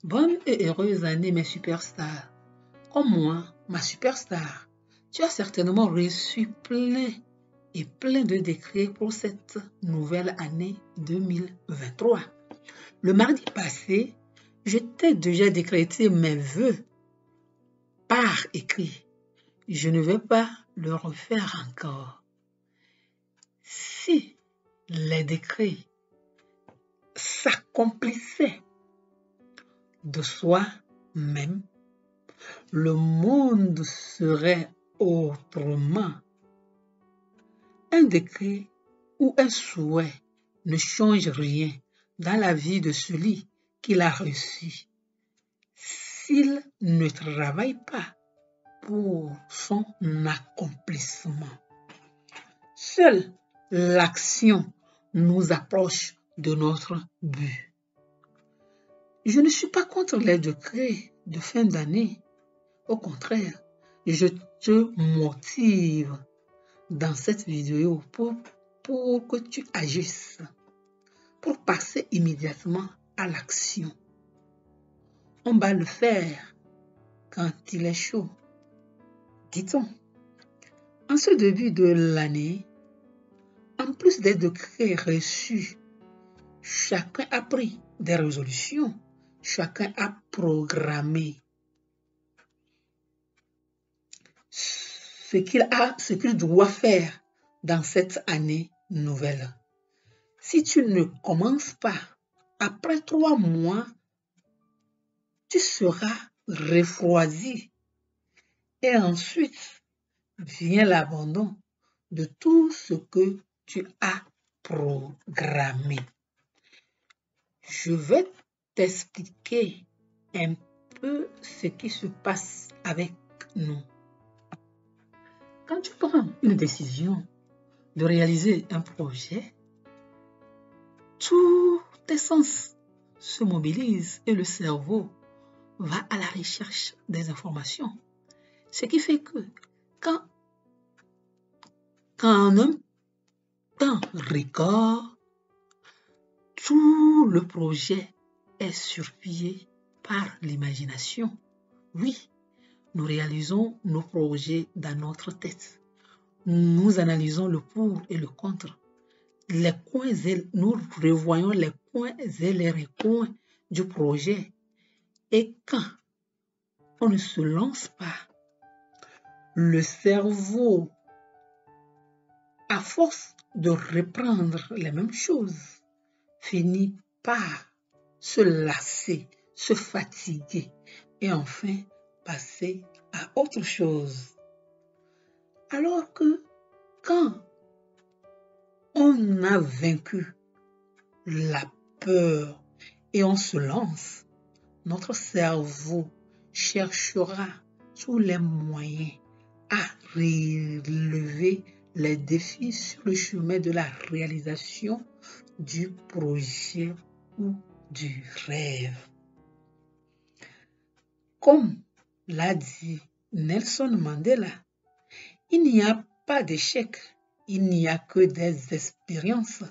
Bonne et heureuse année, mes superstars. Comme moi, ma superstar, tu as certainement reçu plein de décrets pour cette nouvelle année 2023. Le mardi passé, je t'ai déjà décrété mes vœux par écrit. Je ne vais pas le refaire encore. Si les décrets s'accomplissaient de soi-même, le monde serait autrement. Un décret ou un souhait ne change rien dans la vie de celui qui l'a reçu s'il ne travaille pas pour son accomplissement. Seule l'action nous approche de notre but. Je ne suis pas contre les décrets de fin d'année. Au contraire, je te motive dans cette vidéo pour que tu agisses, pour passer immédiatement à l'action. On va le faire quand il est chaud, dit-on. En ce début de l'année, en plus des décrets reçus, chacun a pris des résolutions, chacun a programmé ce qu'il doit faire dans cette année nouvelle. Si tu ne commences pas, après 3 mois, tu seras refroidi. Et ensuite vient l'abandon de tout ce que tu as programmé. Je vais t'expliquer un peu ce qui se passe avec nous. Quand tu prends une décision de réaliser un projet, tous tes sens se mobilisent et le cerveau va à la recherche des informations. Ce qui fait que quand en un temps record, tout le projet est surveillé par l'imagination. Oui, nous réalisons nos projets dans notre tête. Nous analysons le pour et le contre. Nous revoyons les coins et les recoins du projet. Et quand on ne se lance pas, le cerveau, à force de reprendre les mêmes choses, finit par se lasser, se fatiguer et enfin passer à autre chose. Alors que quand on a vaincu la peur et on se lance, notre cerveau cherchera tous les moyens à relever les défis sur le chemin de la réalisation du projet ou du rêve. Comme l'a dit Nelson Mandela, il n'y a pas d'échec, il n'y a que des expériences.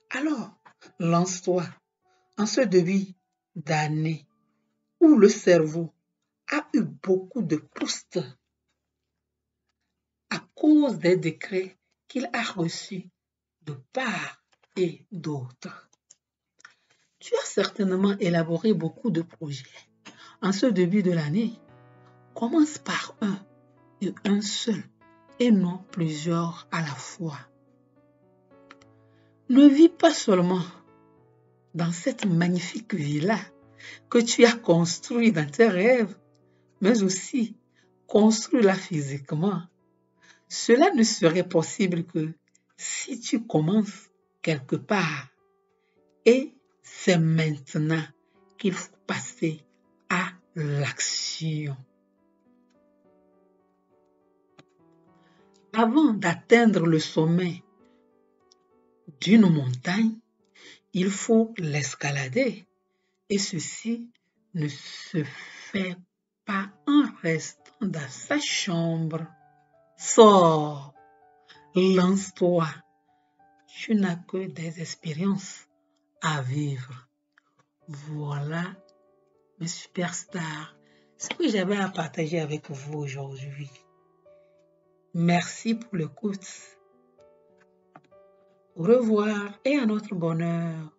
Alors, lance-toi en ce début d'année où le cerveau a eu beaucoup de postes à cause des décrets qu'il a reçus de part et d'autre. Tu as certainement élaboré beaucoup de projets. En ce début de l'année, commence par un et un seul et non plusieurs à la fois. Ne vis pas seulement dans cette magnifique villa que tu as construite dans tes rêves, mais aussi construis-la physiquement. Cela ne serait possible que si tu commences quelque part. Et c'est maintenant qu'il faut passer à l'action. Avant d'atteindre le sommet d'une montagne, il faut l'escalader. Et ceci ne se fait pas en restant dans sa chambre. Sors, lance-toi. Tu n'as que des expériences à vivre. Voilà mes superstars. Ce que j'avais à partager avec vous aujourd'hui. Merci pour l'écoute. Au revoir et à notre bonheur.